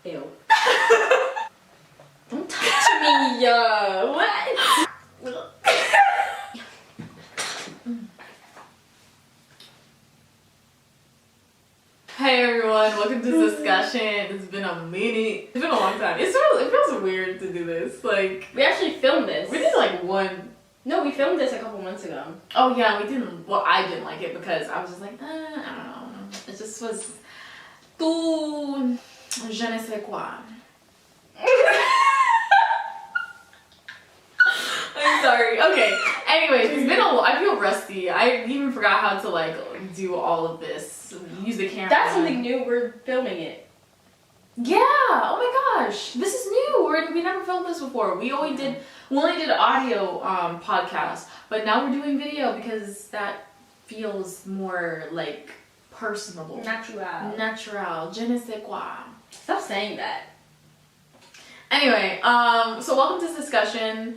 Ew. Don't touch me, what? Hey everyone, welcome to Siscussion. It's been a minute. It's been a long time. It feels weird to do this. Like, we actually filmed this. we did like one. No, we filmed this a couple months ago. Oh yeah, we didn't. Well, I didn't like it because I was just like, I don't know. It just was too je ne sais quoi. I'm sorry. Okay. Anyways, it's been I feel rusty. I even forgot how to like do all of this. Use the camera. That's something new. We're filming it. Yeah. Oh my gosh. This is new. We never filmed this before. We only did audio podcasts, but now we're doing video because that feels more like personable. Natural. Je ne sais quoi. Stop saying that. Anyway, so welcome to Siscussion.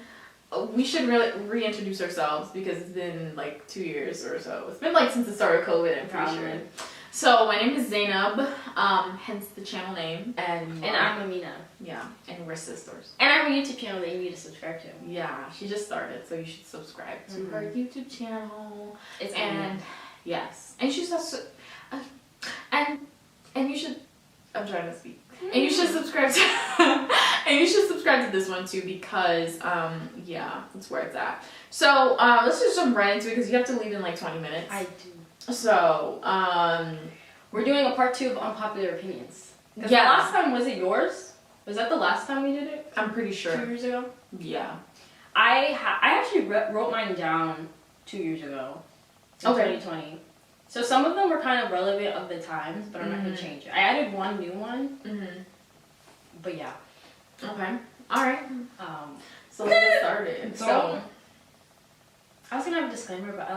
We should really reintroduce ourselves because it's been like 2 years or so. It's been like since the start of COVID, I'm pretty sure. So my name is Zainab, hence the channel name. And I'm Amina. Yeah, and we're sisters. And I have a YouTube channel that you need to subscribe to. Yeah, she just started, so you should subscribe to her YouTube channel. It's and yes, and she's also, and you should. I'm trying to speak. And you should subscribe to and you should subscribe to this one too because yeah, that's where it's at. So let's just jump right into it because you have to leave in like 20 minutes. I do. So we're doing a part 2 of unpopular opinions. Yeah. The last time, was it yours? Was that the last time we did it? I'm pretty sure. 2 years ago? Yeah. I actually wrote mine down 2 years ago. In 2020. So some of them were kind of relevant of the times, but I'm not going to change it. I added one new one. But yeah. Okay. All right. So let's get started. So I was gonna have a disclaimer, but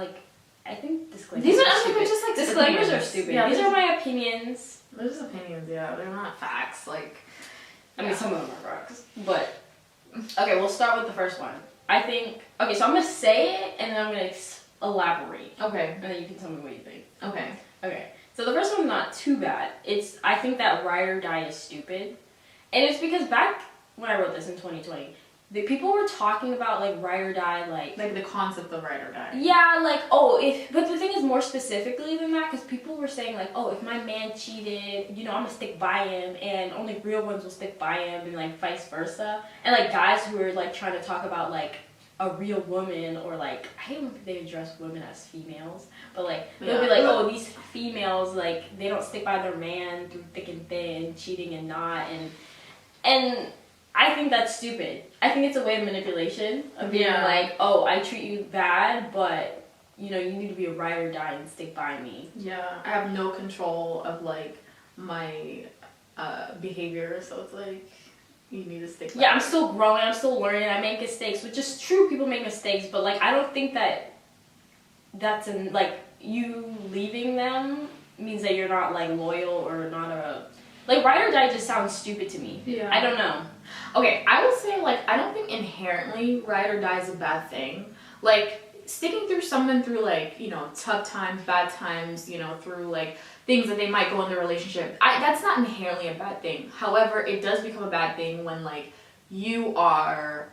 I think disclaimers. These are stupid. just like disclaimers are stupid. Yeah, these are my opinions. They're just opinions. Yeah, they're not facts. Like, I mean, some of them are facts. But okay, we'll start with the first one. I think. Okay, so I'm gonna say it and then I'm gonna elaborate. Okay. And then you can tell me what you think. Okay. Okay. So the first one's not too bad. I think that ride or die is stupid. And it's because back when I wrote this in 2020, the people were talking about like ride or die, like the concept of ride or die. Yeah, like but the thing is more specifically than that, because people were saying like, oh, if my man cheated, I'm gonna stick by him, and only real ones will stick by him, and like vice versa. And like guys who were like trying to talk about like a real woman, or like I don't think they address women as females, but like they'll be like, oh, these females like they don't stick by their man through thick and thin, cheating and not, and I think that's stupid. I think it's a way of manipulation of being like, oh, I treat you bad, but you need to be a ride or die and stick by me. Yeah, I have no control of like my behavior, so it's like you need to stick by I'm still growing, I'm still learning, I make mistakes, which is true, people make mistakes, but like I don't think that's like you leaving them means that you're not like loyal or not a like ride or die just sounds stupid to me. Yeah. I don't know. Okay, I would say like I don't think inherently ride or die is a bad thing. Like sticking through someone through like, tough times, bad times, through like things that they might go in their relationship. That's not inherently a bad thing. However, it does become a bad thing when like you are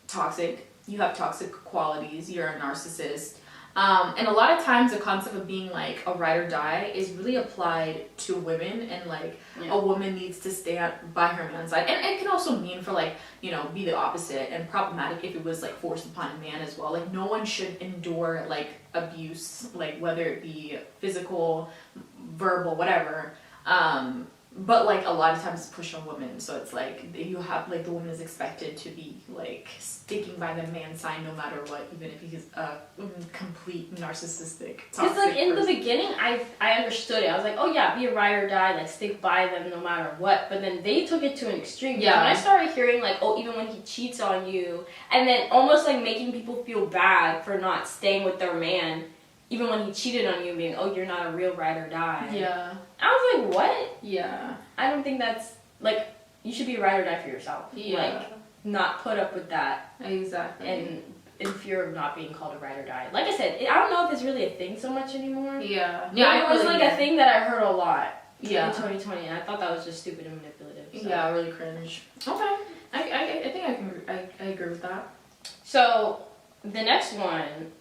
toxic, you have toxic qualities, you're a narcissist. And a lot of times the concept of being like a ride or die is really applied to women, and like a woman needs to stand by her man's side. And it can also mean for like, be the opposite and problematic if it was like forced upon a man as well. Like no one should endure like abuse, like whether it be physical, verbal, whatever. But like a lot of times it's pushed on women, so it's like you have like the woman is expected to be like sticking by the man's side no matter what, even if he's a complete narcissistic toxic because like in person. the beginning I understood it. I was like, oh yeah, be a ride or die, like stick by them no matter what. But then they took it to an extreme. Yeah. When I started hearing like, oh, even when he cheats on you, and then almost like making people feel bad for not staying with their man, even when he cheated on you, being, oh, you're not a real ride or die. Yeah. I was like, what? Yeah. I don't think that's, like, you should be a ride or die for yourself. Yeah. Like, not put up with that. Exactly. And in fear of not being called a ride or die. Like I said, I don't know if it's really a thing so much anymore. Yeah. Yeah, it was like a thing that I heard a lot in Yeah. 2020, and I thought that was just stupid and manipulative. So. So. Yeah, really cringe. Okay, I think I agree with that. So the next one,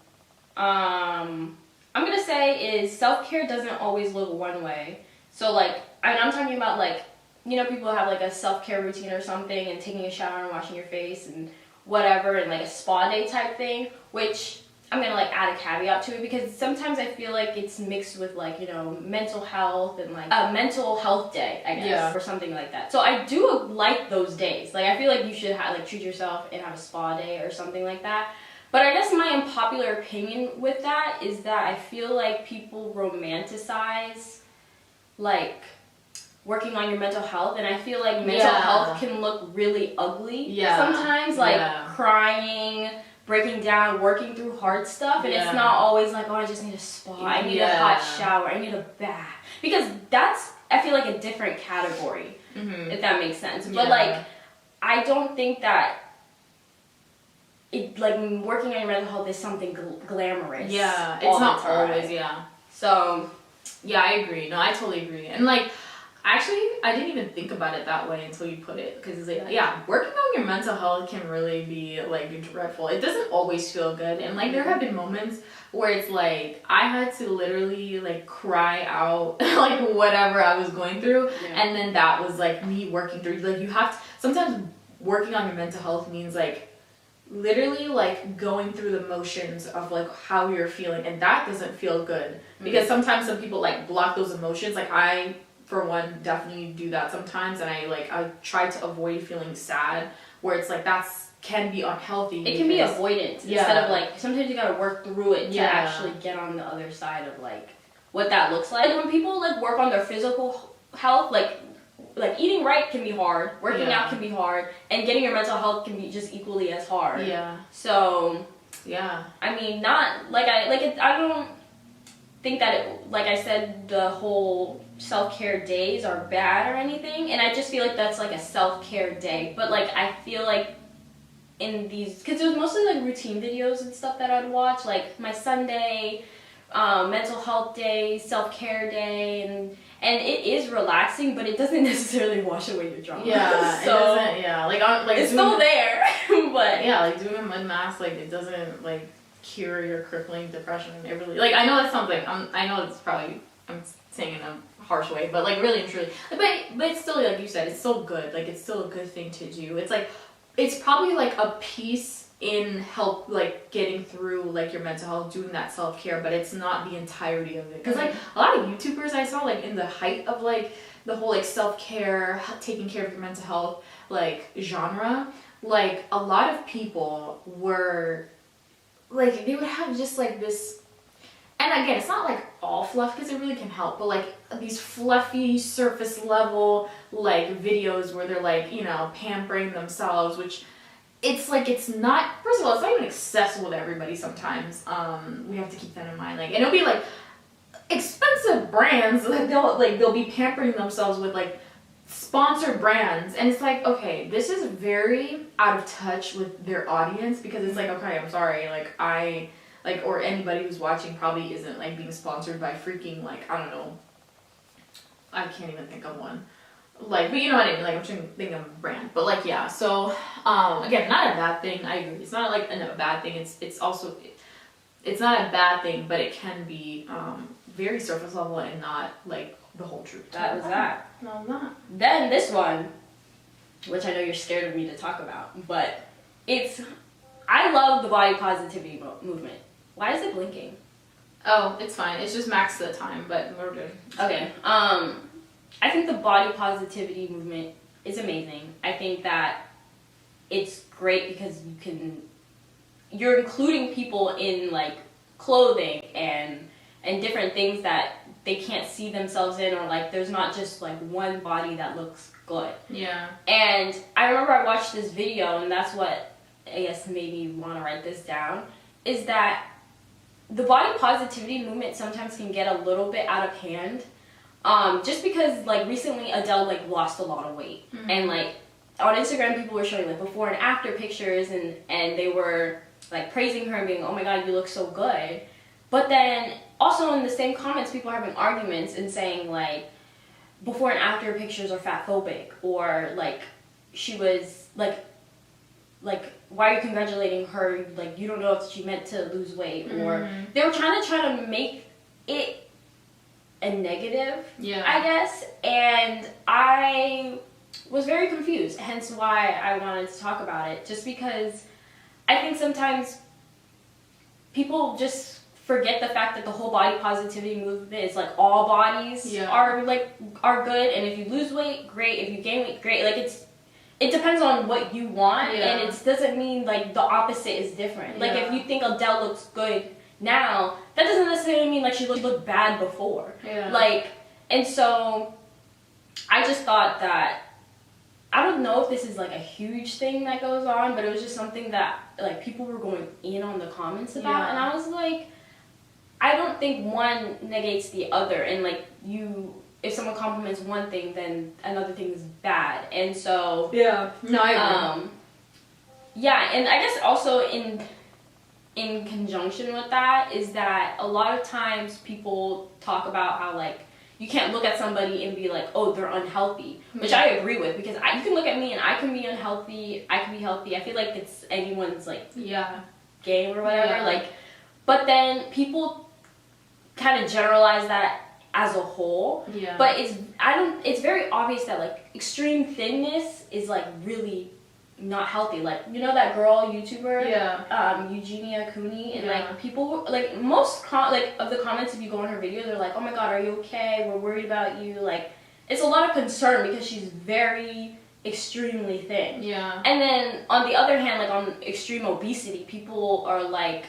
I'm gonna say is self-care doesn't always look one way. So like, and I'm talking about like, you know, people have like a self-care routine or something and taking a shower and washing your face and whatever and like a spa day type thing, which I'm gonna like add a caveat to it because sometimes I feel like it's mixed with like, you know, mental health and like a mental health day, I guess, or something like that. So I do like those days. Like I feel like you should have like treat yourself and have a spa day or something like that. But I guess my unpopular opinion with that is that I feel like people romanticize like working on your mental health, and I feel like mental health can look really ugly sometimes, like crying, breaking down, working through hard stuff, and it's not always like, oh, I just need a spa, I need a hot shower, I need a bath, because that's, I feel like, a different category, if that makes sense. But like, I don't think that it, like, working on your mental health is something glamorous. Yeah, it's not always, So, yeah, I agree. No, I totally agree. And like, actually, I didn't even think about it that way until you put it. Because it's like, yeah, working on your mental health can really be like dreadful. It doesn't always feel good. And like, there have been moments where it's like, I had to literally like cry out like whatever I was going through. And then that was like me working through. Like, you have to, sometimes working on your mental health means like, literally like going through the motions of like how you're feeling, and that doesn't feel good because sometimes some people like block those emotions. Like I, for one, definitely do that sometimes, and I try to avoid feeling sad, where it's like that's can be unhealthy. It can be avoidance instead of like, sometimes you gotta work through it to actually get on the other side of like what that looks like. When people like work on their physical health, like eating right can be hard, working out can be hard, and getting your mental health can be just equally as hard. So, I mean, not, like, I don't think that, it, like I said, the whole self-care days are bad or anything, and I just feel like that's, like, a self-care day. But, like, I feel like in these, because it was mostly, like, routine videos and stuff that I'd watch, like, my Sunday, mental health day, self-care day, and it is relaxing, but it doesn't necessarily wash away your trauma. Yeah, so it doesn't, like it's still there, but like doing a mud mask, like it doesn't like cure your crippling depression. It really, like, I know that sounds like I know it's probably, I'm saying in a harsh way, but like really and truly, but it's still, like you said, it's still good. Like it's still a good thing to do. It's like, it's probably like a piece in help, like getting through like your mental health, doing that self-care, but it's not the entirety of it. Because like a lot of YouTubers I saw, like in the height of like the whole like self-care, taking care of your mental health like genre, like a lot of people were like, they would have just like this, and again, it's not like all fluff because it really can help, but like these fluffy surface level like videos where they're like, you know, pampering themselves, which it's like, it's not, first of all, it's not even accessible to everybody sometimes. We have to keep that in mind. Like, and it'll be like expensive brands, like they'll be pampering themselves with like sponsored brands, and it's like, okay, this is very out of touch with their audience, because it's like, okay, I'm sorry, or anybody who's watching probably isn't like being sponsored by freaking, like, I don't know, I can't even think of one. Like, but you know what I mean, like, I'm trying to think of a brand, but like, yeah, so, again, not a bad thing, I agree, it's not like a bad thing, it's also, it's not a bad thing, but it can be, very surface level and not, like, the whole truth. That was that. No, not. Then this one, which I know you're scared of me to talk about, but I love the body positivity movement. Why is it blinking? Oh, it's fine, it's just max the time, but we're good. Okay, I think the body positivity movement is amazing. I think that it's great because you're including people in like clothing and different things that they can't see themselves in, or like there's not just like one body that looks good. Yeah. And I remember I watched this video, and that's what I guess made me want to write this down, is that the body positivity movement sometimes can get a little bit out of hand. Just because, like, recently Adele, like, lost a lot of weight. Mm-hmm. And, like, on Instagram, people were showing, like, before and after pictures, and they were, like, praising her and being, oh my god, you look so good. But then, also in the same comments, people are having arguments and saying, like, before and after pictures are fat phobic, or like she was like why are you congratulating her, like you don't know if she meant to lose weight, or they were trying to make it a negative, I guess, and I was very confused, hence why I wanted to talk about it, just because I think sometimes people just forget the fact that the whole body positivity movement is like all bodies are good, and if you lose weight, great, if you gain weight, great, like it depends on what you want, and it doesn't mean like the opposite is different. Like if you think Adele looks good now, that doesn't necessarily mean like she looked bad before. Like, and so I just thought that, I don't know if this is like a huge thing that goes on, but it was just something that like people were going in on the comments about, and I was like, I don't think one negates the other, and like if someone compliments one thing, then another thing is bad, and so I agree. And I guess also in conjunction with that is that a lot of times people talk about how like you can't look at somebody and be like, oh, they're unhealthy, which I agree with, because you can look at me and I can be unhealthy, I can be healthy. I feel like it's anyone's like game or whatever. Like, but then people kind of generalize that as a whole. But it's very obvious that like extreme thinness is like really not healthy. Like, you know that girl YouTuber Eugenia Cooney, and like people like most of the comments, if you go on her video, they're like, oh my god, are you okay, we're worried about you. Like, it's a lot of concern because she's very extremely thin. And then on the other hand, like on extreme obesity, people are like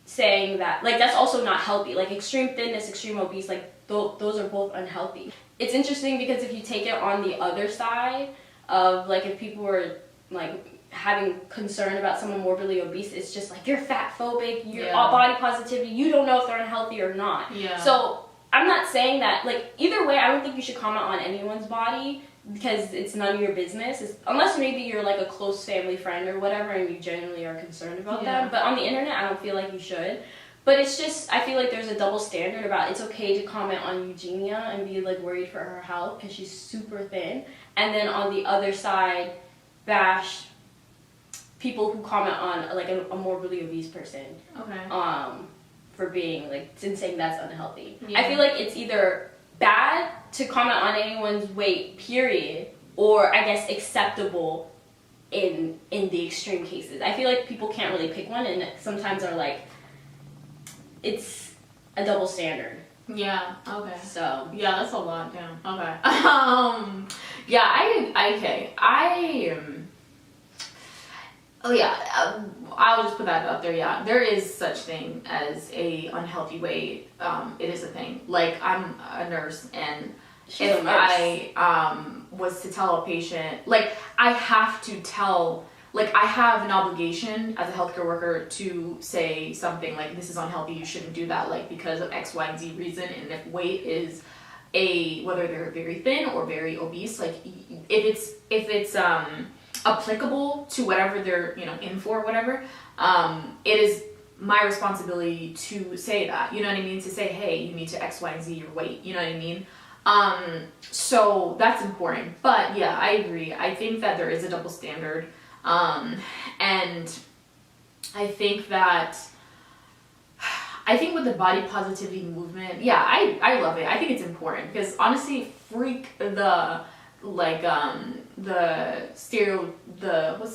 saying that like that's also not healthy. Like extreme thinness, extreme obese, like those are both unhealthy. It's interesting because if you take it on the other side of like, if people were like having concern about someone morbidly obese, it's just like you're fat phobic, you're all body positivity, you don't know if they're unhealthy or not. So I'm not saying that, like, either way, I don't think you should comment on anyone's body because it's none of your business, unless maybe you're like a close family friend or whatever and you genuinely are concerned about them. But on the internet, I don't feel like you should. But it's just, I feel like there's a double standard about it's okay to comment on Eugenia and be like worried for her health because she's super thin, and then on the other side bash people who comment on like a morbidly obese person for being like, and saying that's unhealthy. I feel like it's either bad to comment on anyone's weight, period, or I guess acceptable in the extreme cases. I feel like people can't really pick one, and sometimes are like, it's a double standard. So that's a lot. Okay. I'll just put that out there. There is such thing as a unhealthy weight. It is a thing. Like, I'm a nurse, and if I was to tell a patient, like, I have to tell, like, I have an obligation as a healthcare worker to say something like, this is unhealthy, you shouldn't do that, like, because of X, Y, and Z reason. And if weight is whether they're very thin or very obese, like, if it's applicable to whatever they're, in for, whatever, it is my responsibility to say that, you know what I mean? To say, hey, you need to X, Y, and Z your weight, you know what I mean? So that's important. But I agree. I think that there is a double standard. And I think with the body positivity movement, I love it. I think it's important because honestly, what's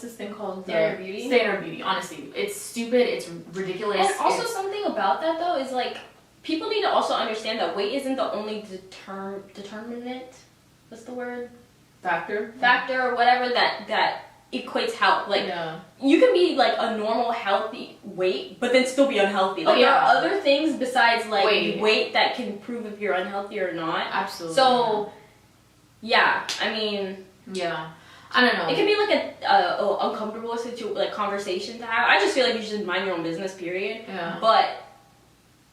this thing called? Standard beauty. Honestly, it's stupid. It's ridiculous. And also something about that though is like, people need to also understand that weight isn't the only determinant. What's the word? Factor or whatever that equates health. Like, you can be like a normal healthy weight, but then still be unhealthy. Like, there are other things besides like weight that can prove if you're unhealthy or not. Absolutely. So, I mean, I don't know. It can be like a uncomfortable conversation to have. I just feel like you should mind your own business, period. But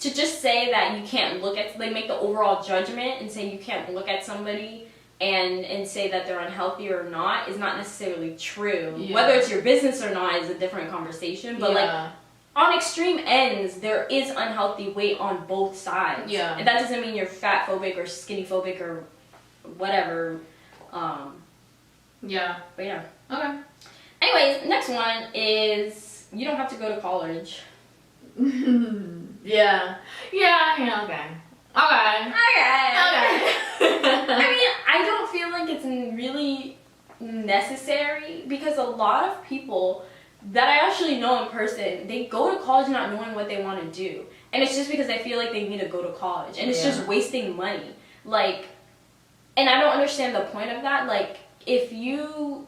to just say that you can't look at, like, make the overall judgment and say you can't look at somebody and say that they're unhealthy or not is not necessarily true. Whether it's your business or not is a different conversation. But like, on extreme ends, there is unhealthy weight on both sides. And that doesn't mean you're fat phobic or skinny phobic or whatever. Yeah. But yeah. Okay. Anyways, next one is you don't have to go to college. Yeah. Yeah, okay. Okay. I mean, I don't feel like it's really necessary because a lot of people that I actually know in person, they go to college not knowing what they want to do. And it's just because they feel like they need to go to college. And it's just wasting money. Like, and I don't understand the point of that. Like, if you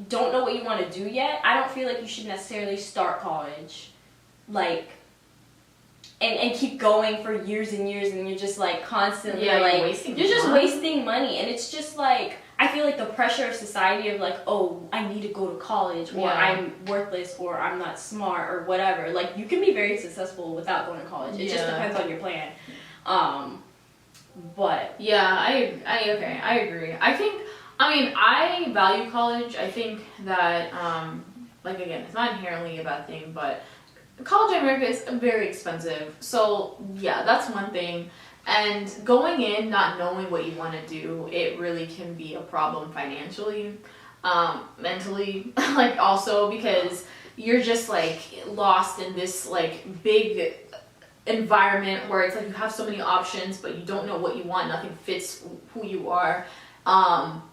don't know what you want to do yet, I don't feel like you should necessarily start college. Like, and keep going for years and years, and you're just like constantly like you're just wasting money. And it's just like, I feel like the pressure of society of like, oh, I need to go to college, or I'm worthless, or I'm not smart, or whatever. Like, you can be very successful without going to college. It just depends on your plan. But yeah, I agree. I value college. I think that like, again, it's not inherently a bad thing, but college in America is very expensive. So yeah, that's one thing. And going in not knowing what you want to do, it really can be a problem financially, mentally, like also because you're just like lost in this like big environment where it's like you have so many options, but you don't know what you want. Nothing fits who you are.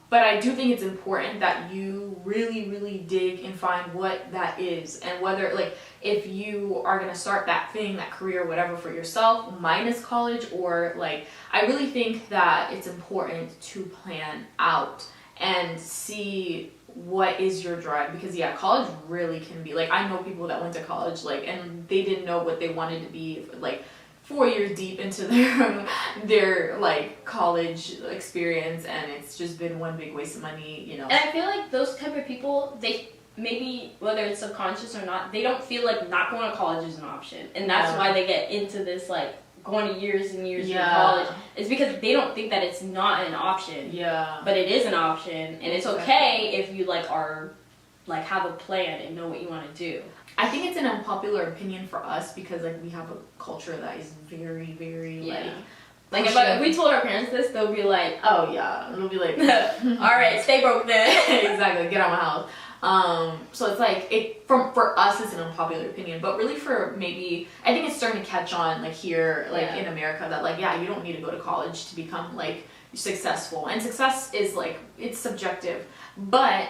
But I do think it's important that you really, really dig and find what that is, and whether, like, if you are going to start that thing, that career, whatever, for yourself, minus college, or, like, I really think that it's important to plan out and see what is your drive, because, yeah, college really can be, like, I know people that went to college, like, and they didn't know what they wanted to be, like, 4 years deep into their like college experience, and it's just been one big waste of money, you know. And I feel like those type of people, they maybe, whether it's subconscious or not, they don't feel like not going to college is an option, and that's why they get into this like going to years and years in college. It's because they don't think that it's not an option. Yeah. But it is an option, and it's okay if you like are like have a plan and know what you want to do. I think it's an unpopular opinion for us because like we have a culture that is very, very like if we told our parents this, they'll be like, oh yeah, they'll be like, all right, stay broke then. Exactly, get out of my house. So it's like for us it's an unpopular opinion, but really for maybe, I think it's starting to catch on like here, like in America, that like you don't need to go to college to become like successful, and success is like, it's subjective. But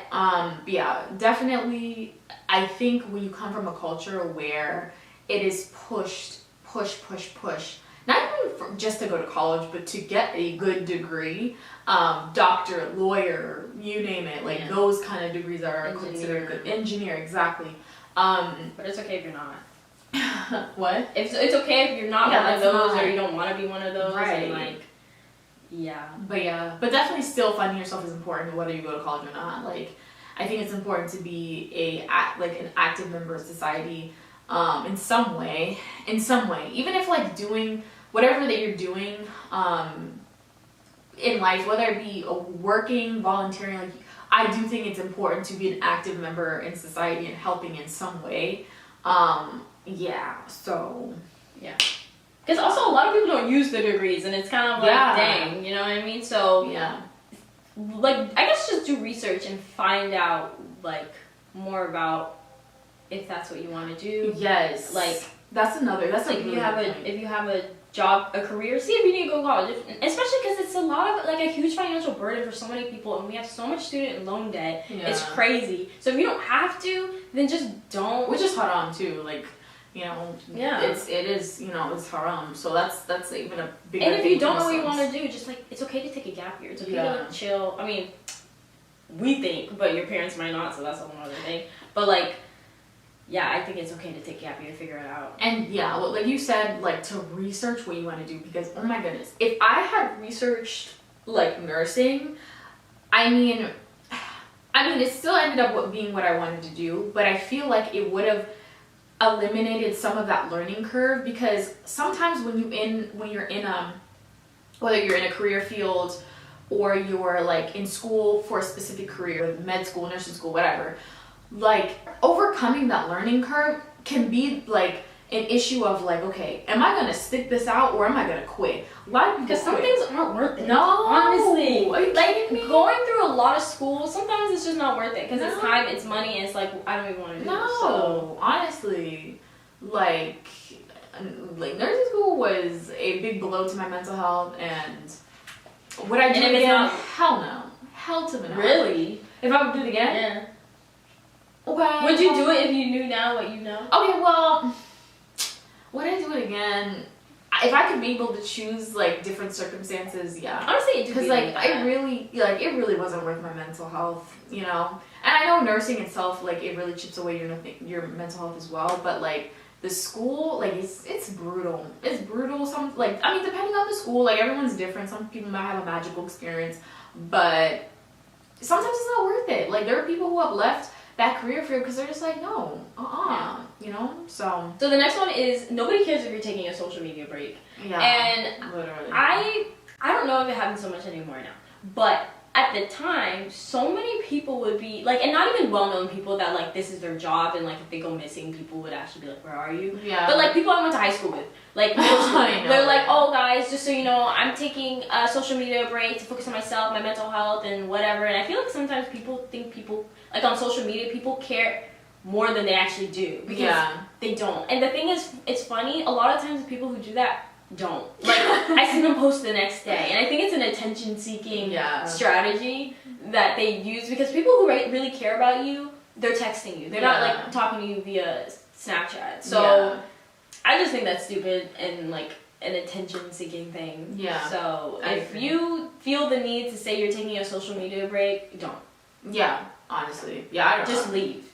definitely I think when you come from a culture where it is push, not even just to go to college, but to get a good degree, doctor, lawyer, you name it, like those kind of degrees are considered good. Engineer, exactly. But it's okay if you're not. What? It's okay if you're not one of those, or you don't want to be one of those, right? And like, but definitely still finding yourself is important whether you go to college or not. Like, I think it's important to be an active member of society, in some way, even if like doing whatever that you're doing in life, whether it be working, volunteering. Like, I do think it's important to be an active member in society and helping in some way. Because also a lot of people don't use the degrees, and it's kind of like, dang, you know what I mean? So, like, I guess just do research and find out, like, more about if that's what you want to do. Yes. Like, that's like, if you have a job, a career, see if you need to go to college. Especially because it's a lot of, like, a huge financial burden for so many people, and we have so much student loan debt. It's crazy. So if you don't have to, then just don't. Which is haram, too, like, you know, it is, you know, it's haram. So that's even a big. And if you don't know what you want to do, just like, it's okay to take a gap year. It's okay to like chill. I mean, we think, but your parents might not, so that's a whole other thing. But like, I think it's okay to take a gap year, figure it out. And well, like you said, like to research what you want to do, because oh my goodness, if I had researched like nursing, I mean, it still ended up being what I wanted to do, but I feel like it would have eliminated some of that learning curve, because sometimes when you're in whether you're in a career field or you're like in school for a specific career, med school, nursing school, whatever, like overcoming that learning curve can be like an issue of like, okay, am I gonna stick this out or am I gonna quit? Because some things aren't worth it. No, honestly, are you like kidding me? going through a lot of school, sometimes it's just not worth it because No. it's time, it's money, and it's like I don't even want to do No, this. So. honestly, like nursing school was a big blow to my mental health, and would I do And it if it's again? not- Hell no, hell to the no. Really? If I would do it again, Yeah. okay. Would you do it if you knew now what you know? Okay, well, would I do it again? If I could be able to choose like different circumstances, yeah. Honestly, it Because like it really wasn't worth my mental health, you know. And I know nursing itself, like it really chips away your mental health as well. But like the school, like it's brutal. It's brutal. Some like I mean, depending on the school, like everyone's different. Some people might have a magical experience, but sometimes it's not worth it. Like there are people who have left that career field because they're just like, no, you know. So the next one is nobody cares if you're taking a social media break. yeah, And literally, I don't know if it happens so much anymore now, but at the time, so many people would be like, and not even well-known people that like this is their job, and like if they go missing, people would actually be like, "Where are you?" yeah. But like people I went to high school with, like middle school, I know. they're like, "Oh guys, just so you know, I'm taking a social media break to focus on myself, my mental health, and whatever." And I feel like sometimes people think people like on social media, people care more than they actually do because they don't. And the thing is, it's funny. A lot of times, the people who do that don't. Like I see them post the next day, and I think it's an attention-seeking strategy that they use because people who really care about you, they're texting you. They're not like talking to you via Snapchat. So I just think that's stupid and like an attention-seeking thing. Yeah. So if you feel the need to say you're taking a social media break, don't. Yeah. Honestly, yeah. I don't Just know. leave.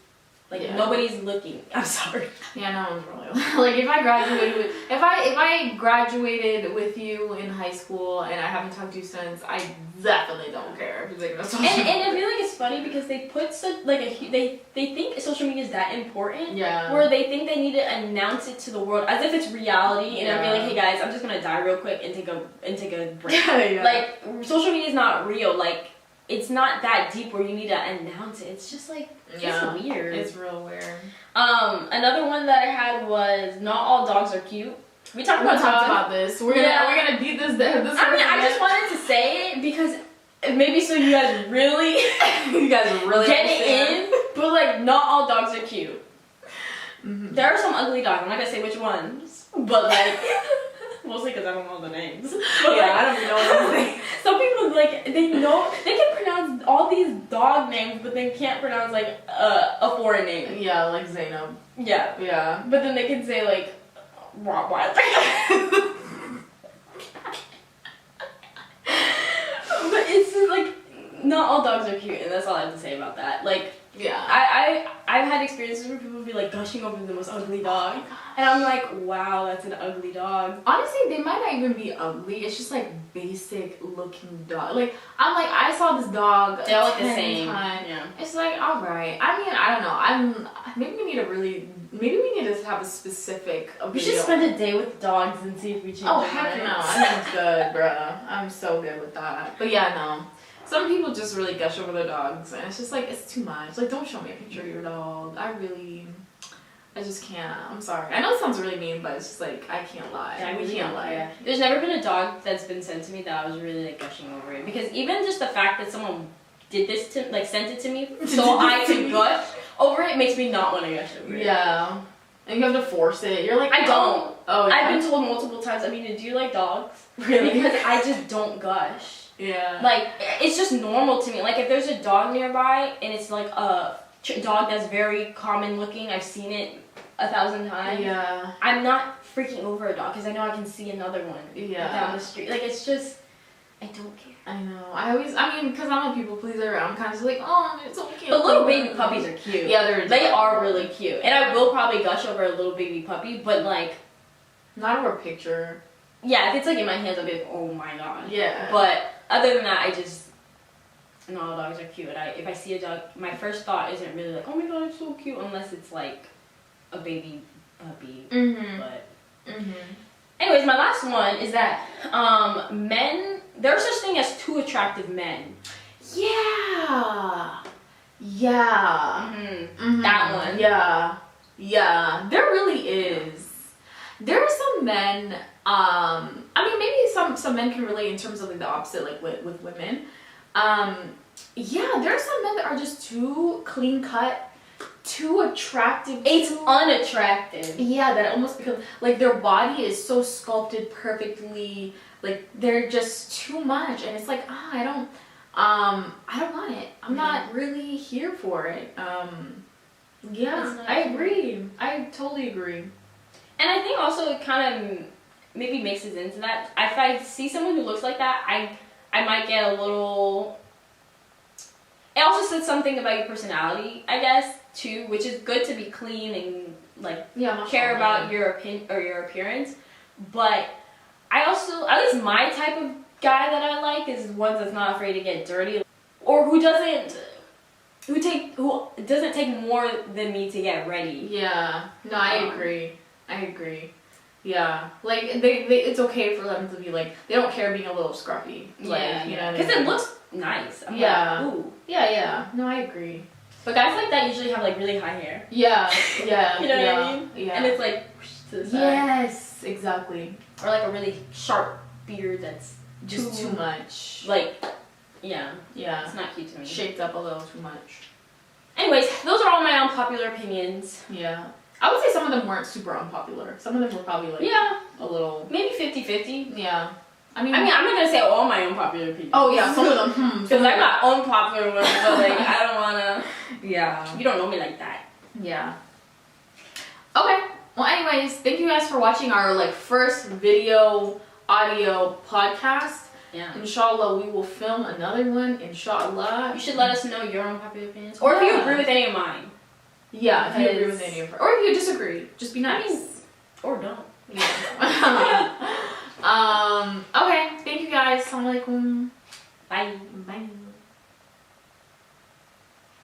Like nobody's looking. I'm sorry. Yeah, no one's really like if I graduated with you in high school and I haven't talked to you since, I definitely don't care if you're taking a social And I feel like it's funny because they put such like they think social media is that important. Yeah. Where they think they need to announce it to the world as if it's reality, and I'd be like, hey guys, I'm just gonna die real quick and take a break. Like social media is not real. Like it's not that deep where you need to announce it. It's just like it's weird. It's real weird. Another one that I had was not all dogs are cute. We talked about this. We're gonna beat this. I just wanted to say it because maybe so you guys really get it in, but like not all dogs are cute. Mm-hmm. There are some ugly dogs. I'm not gonna say which ones, but like mostly because I don't know the names. But I don't even know the names. Some people like they can pronounce all these dog names, but they can't pronounce like a foreign name. Yeah, like Zainab. Yeah. Yeah. But then they can say like Rottweiler. But it's just like not all dogs are cute, and that's all I have to say about that. Like I've had experiences where people be like gushing over the most ugly dog, and I'm like, wow, that's an ugly dog. Honestly, they might not even be ugly. It's just like basic looking dog. Like I saw this dog. They're like the same. Yeah. It's like alright. I mean, I don't know. Maybe we need to have a specific. We should spend a day with dogs and see if we change. Oh heck no! I'm good, bruh. I'm so good with that. But yeah, no. Some people just really gush over their dogs, and it's just like it's too much. Like, don't show me a picture of your dog. I just can't. I'm sorry. I know it sounds really mean, but it's just like I can't lie. Yeah, we can't lie. Yeah. There's never been a dog that's been sent to me that I was really like gushing over it, because even just the fact that someone did this to like sent it to me so I could gush over it makes me not want to gush over it. Yeah. And you have to force it. You're like, I don't. Oh, yeah. I've been told multiple times. I mean, do you like dogs? Really? Because I just don't gush. Yeah. Like, it's just normal to me. Like, if there's a dog nearby and it's like a dog that's very common looking, I've seen it 1,000 times. Yeah. I'm not freaking over a dog because I know I can see another one down the street. Like, it's just, I don't care. I know. Because I'm a people pleaser, I'm kind of just like, oh, it's so cute. But little baby puppies are cute. Yeah, they are really cute. And I will probably gush over a little baby puppy, but like, not over a picture. Yeah, if it's like in my hands, I'll be like, oh my god. Yeah. But other than that, no, all dogs are cute. If I see a dog, my first thought isn't really like, oh my god, it's so cute, unless it's like a baby puppy. Mm-hmm. But mm-hmm. Anyways, my last one is that men, there's such thing as too attractive men. Yeah. Yeah. Mm-hmm. Mm-hmm. That one. Yeah. Yeah. There really is. There are some men, I mean, maybe some men can relate in terms of like the opposite, like with women. Yeah, there are some men that are just too clean cut, too attractive. It's unattractive. Yeah, that almost becomes like their body is so sculpted perfectly. Like they're just too much, and it's like I don't want it. I'm not really here for it. Yeah, I agree. I totally agree. And I think also it kind of maybe mixes into that. If I see someone who looks like that, I might get a little. It also says something about your personality, I guess, too, which is good to be clean and like care about your opinion or your appearance. But I also, at least my type of guy that I like is one that's not afraid to get dirty, or who doesn't take more than me to get ready. Yeah. No, I agree. Yeah, like it's okay for them to be like they don't care being a little scruffy. Like, you know, because it looks nice. I'm yeah. like, ooh. Yeah. No, I agree. But guys like that usually have like really high hair. Yeah. You know what I mean? Yeah. And it's like whoosh to the side. Yes, exactly. Or like a really sharp beard that's Just too much. Like, yeah. Yeah. It's not cute to me. Shaped up a little too much. Anyways, those are all my unpopular opinions. Yeah. I would say some of them weren't super unpopular. Some of them were probably like a little maybe 50-50. Yeah. I mean, I'm not gonna say all my unpopular opinions. Oh yeah, some of them. Because I got unpopular ones, but like I don't wanna. Yeah. You don't know me like that. Yeah. Okay. Well, anyways, thank you guys for watching our like first video audio podcast. Yeah. Inshallah, we will film another one. Inshallah. You should let us know your unpopular opinions, or if you agree with any of mine. Yeah, if you agree with any of her, or if you disagree, just be nice. Or don't. Yeah. Okay. Thank you guys. Assalamu alaikum. Bye. Bye.